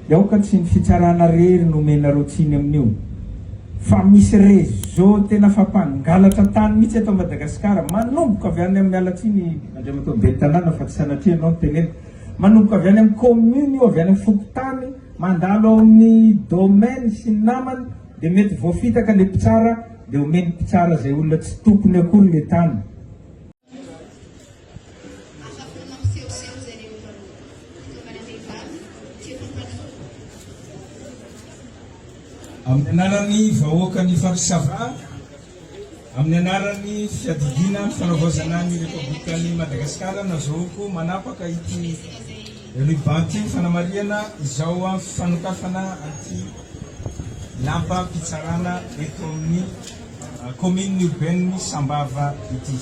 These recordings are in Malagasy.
Yaoka tsy ny fitsarana rery nomenareo tsiny amin'io. Fa misy réseau tena fampangalatra tany mihitsy eto Madagasikara. Manomboka avy any amin'ny alatsiny Andriamatoa Bentanana fa tsy sanatria anao teneny. Manomboka avy any amin'ny commune io, avy any amin'ny fokotany, mandalo ao amin'ny domaine sy ny namany, dia mety voafitaka le mpitsara, dia omeny mpitsara zay olona tsy tompony akory le tany. Amin'ny anarany vahoaka ny Farisava, amin'ny anarany fiadigina fanaovazana ny Repoblikan'i Madagasikara, nazoako manapaka ity rubanty fanamariana izao fanokafana anty lapa mpitsarana eto amin'ny commune urbaine Sambava ity.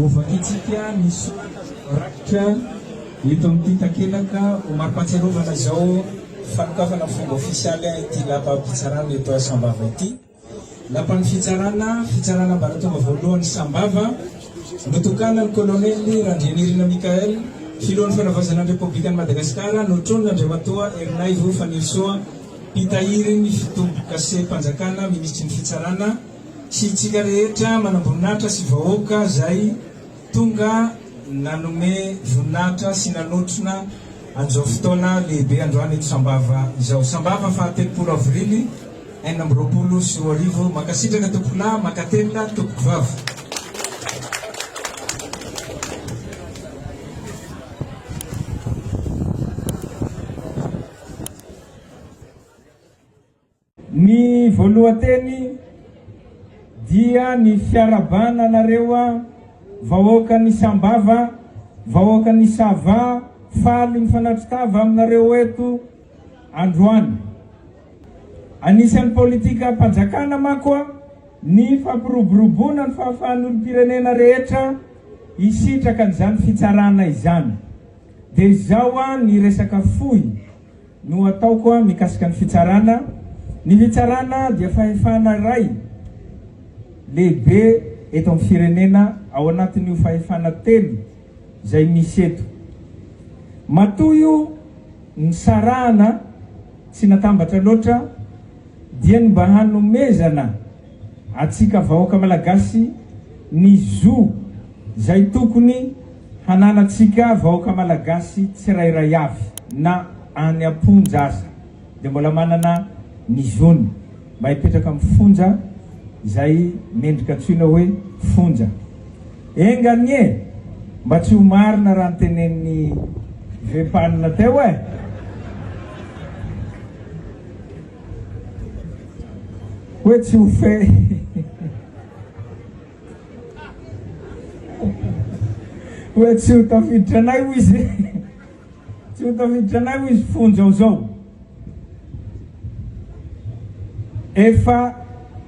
Ovakitsika misy rakitra eto amin'ity takelaka ho mampatsiarovana zao fanokafana fomba ofisialy ity lapa mpitsarana eto Sambava ity. Lapan'ny fitsarana ambaratonga voalohany Sambava, notokana ny kolonely Randrianirina Mikael, filohan'ny fanavazana ny Repoblikan'i Madagasikara, notrony Andriamatoa Ernaivo Fanilsoa mpitahiry ny fitomboka se mpanjakana ministry ny fitsarana sy tsika rehetra manamboninahitra sy vahoaka zay tonga nanome voninahitra sy nanotrona an'izao fotoana lehibe androany eto Sambava izao. Sambava fa 3 avrily 2024 makasitraka tompolahy makatelina tompoko vavy. Ny voalohateny dia ny fiarabana nareo vahoaka ny Sambava, vahoaka ny Sava, faly mifanatritava aminareo eto androany. Anisan'ny politika mpanjakana makoa ny fampiroboroboana ny fahafahan'ny olom-pirenena rehetra hisitraka an'izany fitsarana izany. Dia izao ny resaka fohy no ataoko mikasika ny fitsarana. Ny fitsarana dia fahefana ray lehibe eto amin'ny firenena ao anatin'io fahefana telo zay misy eto. Matoa io ny sarahana tsy natambatra loatra dia ny mba hanomezana atsika vahoaka malagasy ny zo zay tokony hananatsika vahoaka malagasy tsirairay avy na any amponja aza. Dia mbola manana ny zony mba hipetraka amin'ny fonja zay mendrika antsoina hoe fonja. Enganie mba tsy ho marina raha nytenen'ny vempanina teo hoe tsy ho fe hoe tsy ho tafiditra anay ho izy tsy ho tafiditra anay ho izy fonja ao zao. Efa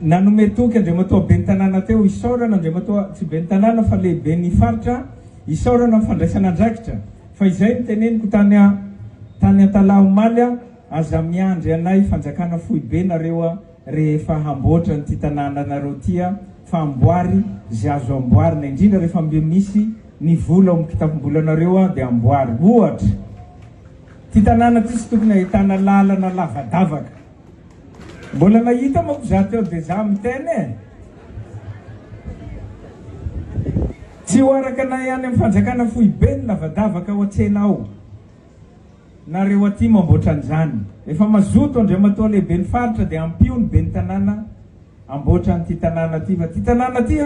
nanome toky Andriamatoa Bentanana teo isaorana, Andriamatoa tsy Bentanana fa lehibe ny faritra isaorana fandraisana andraikitra. Fa izay niteneniko tany Antalahomaly, aza miandry anay fanjakana fohy be nareo rehefa hamboatra ny ty tanàna nareo tia fa amboary zay azo amboarina, indrindra rehefa misy ny vola ao amin'ny kitapom-bolanareo dia amboary. Ohatra ty tanàna ty tsy tokony ahitana lalana lavadavaka. Mbola nahita manko za teo dia za miteny tsy ho araka na ihany amin'ny fanjakana fohy be ny lavadavaka ao an-tsena ao. Nareo aty mamboatra an'izany. Efa mazoto Andriamatoa lehibe ny faritra dia ampio ny be ny tanàna amboatra an'ity tanàna ty. Fa ty tanàna ty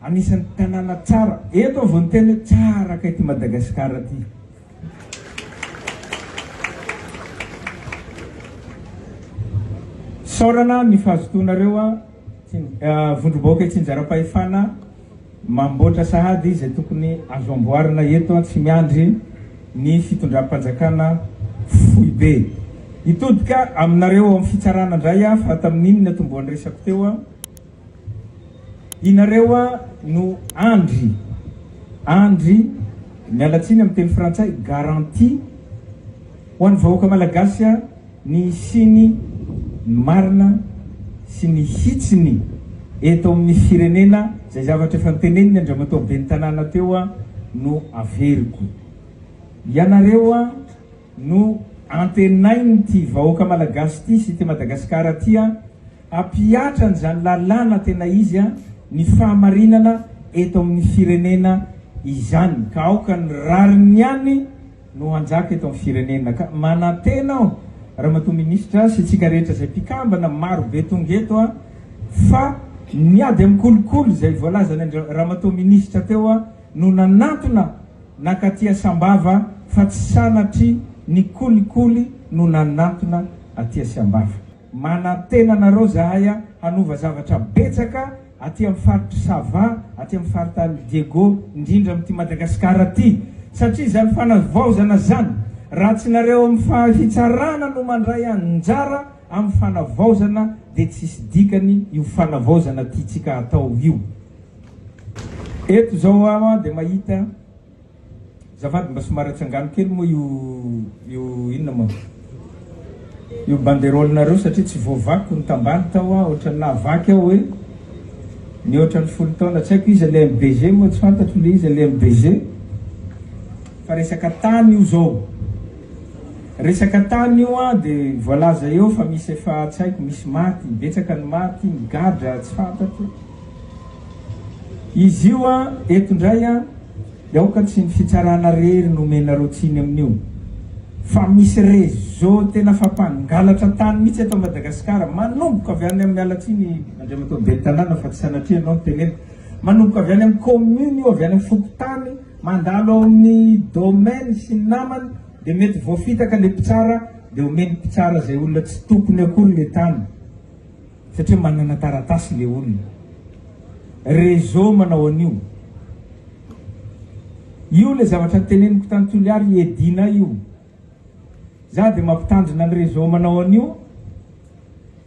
anisan'ny tanàna tsara. Eto vao ny teny tsara ka ity Madagasikara ty. fisaorana ny fahazotonareo vondroboka tsinjara-pahefana mamboatra sahady izay tokony azo amboarina eto tsy miandry ny fitondram-panjakana fohy be. Itodika aminareo amin'ny fitsarana indray fa tamin'iny ny atombohan'ny resako teo inareo no andry mialatsiny amin'ny teny frantsay garantie ho an'ny vahoaka malagasy ny siny marina sy ny hitsiny eto amin'ny firenena zay zavatra efa niteneniny andramatoa ben'ny tanàna teo no averiko. Ianareo no antenainy ty vahoaka malagasy ty sy ty Madagasikara ty apiatra n'izany lalàna tena izy ny fahamarinana eto amin'ny firenena izany ka aoka ny rariny ihany no anjaka eto amin'ny firenena ka manantena aho ramatoa minisitra sy tsika rehetra zay mpikambana maro be tonga eto fa niady amin'ny kolokolo zay voalazany ramatoa minisitra teo no nanatona nakatia Sambava fa tsy sanatry ny kolikoly no nanatona atia Sambava. Manantena nareo zahay hanova zavatra betsaka aty amin'ny faritry Sava, aty amin'ny faritry Diego, indrindra amin'ity Madagasikara ty, satria zany fanavaozana zany raha tsy nareo amin'ny fitsarana no mandray anjara amin'ny fanavaozana dia tsisy dikany io fanavaozana ty tsika atao io. Eto zao dia mahita zavady mba somary atsangano kely moa io inona moa io banderole-nareo satria tsy voavaky ny tambany tao ohatrany nahavaky aho hoe ny ohatrany 10 taona tsy haiko izy le MBG moa tsy fantatro le izy le MBG fa resaka tany io zao resaka tany io dia voalaza eo fa misy efa tsy haiko misy maty betsaka ny maty migadra tsy fantatro izy io eto indray aoka tsy ny fitsarana rery no menareo tsiny amin'io fa misy réseau tena fampangalatra tany mihitsy eto Madagasikara manomboka avy any amin'ny alatsiny andriamatoa ben'ny tanàna fa tsy sanatria anao nytenena manomboka avy any amin'ny commune io avy any amin'ny fokotany mandalo ao amin'ny domaine sy ny namany dia mety voafitaka le mpitsara dia omeny mpitsara zay olona tsy tompony akory le tany satria manana taratasy le olona réseau manao an'io io le zavatra nyteneniko tany Toliary edina io za dia mampitandrina ny réseau manao an'io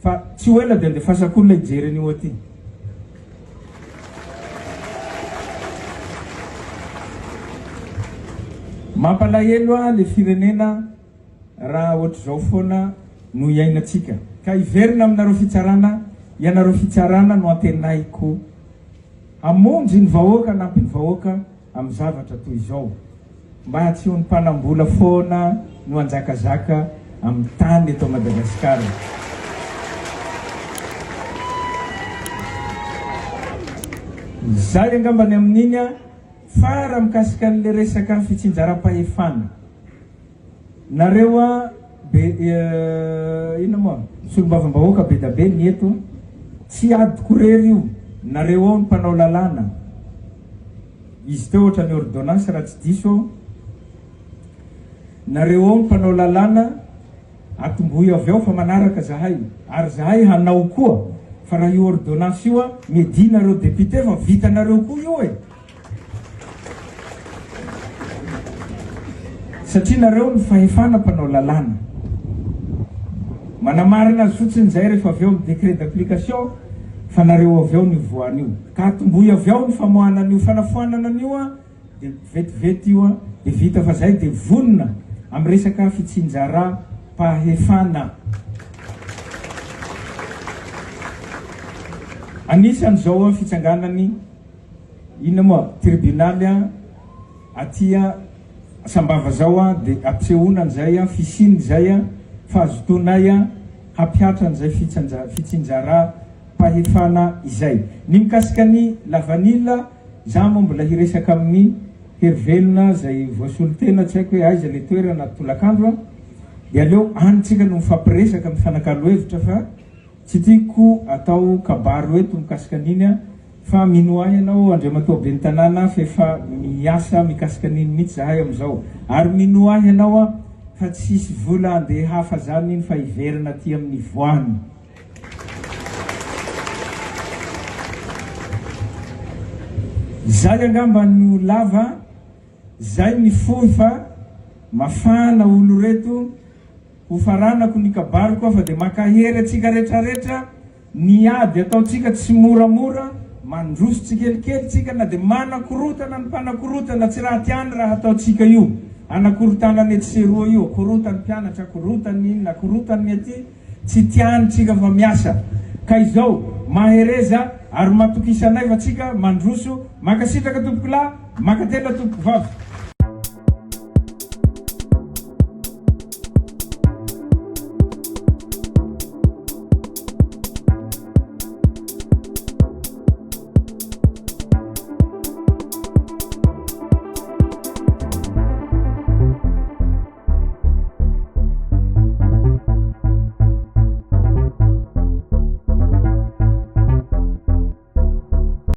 fa tsy ho ela dia andefasako olona hijery an'io aty. Mampalahelo le firenena raha ohatra zao foana no iainatsika ka iverina aminareo fitsarana ianareo fitsarana no antenaiko hamonjy ny vahoaka nampy ny vahoaka amin'ny zavatra toy izao mba tsy ho ny mpanambola foana no anjakazaka amin'ny tany eto Madagasikara. Zay angambany amin'iny fa raha mikasika an'le resaka fitsinjaram-pahefana nareo ina moa solombavambahoaka be da be ny eto tsy adiko rery io nareo ao ny mpanao lalàna izy teo ohatra ny ordonnance raha tsy diso nareo ao ny mpanao lalàna atombohy avy ao fa manaraka zahay ary zahay hanao koa fa raha io ordonnance io medinareo député fa vitanareo koa io satria nareo ny fahefana mpanao lalàna manamarina azy fotsiny zay rehefa avy ao ny décret d'application fa nareo avy ao ny voan'io ka atombohy avy ao ny famoahana an'io fanafoanana an'io dia vetivety io dia vita fa zay dia vonona amin'ny resaka fitsinjaram-pahefana. Anisan'izao fitsanganany inona moa tribunaly atia Sambava zao dia ampisehoana zay fisiny zay fahazotonay hampiatra an'izay fitsinjaram-pahefana izay. Ny mikasika ny lavanila za moa mbola hiresaka amin'ny herivelona zay voasolotena tsy haiko hoe aiza le toerana tolakandro dia aleo anitsika no mifampiresaka amin'ny fanakalo-hevitra fa tsy tiako atao kabaro eto mikasika an'iny fa minoahy ianao andriamatoa ben'ny tanàna fa efa miasa mikasika an'iny mihitsy zahay amin'izao ary minoahy ianao fa tsisy vola andeha hafa zany iny fa hiverina aty amin'ny voany. Zay angamba no lava, zay ny foy fa mafana olo reto ho faranako ny kabariko fa de makahery atsika retraretra niady ataotsika tsy moramora mandroso tsikelikely tsika na de manakorotana ny mpanakorotana tsy raha tiany raha ataotsika io anakorotana ny etseroa io korotany mpianatra korotany inona korotany aty tsy tiany tsika fa miasa ka izao mahereza ary matokisanay fa tsika mandroso makasitraka tompoko lahy makatela tompoko vavy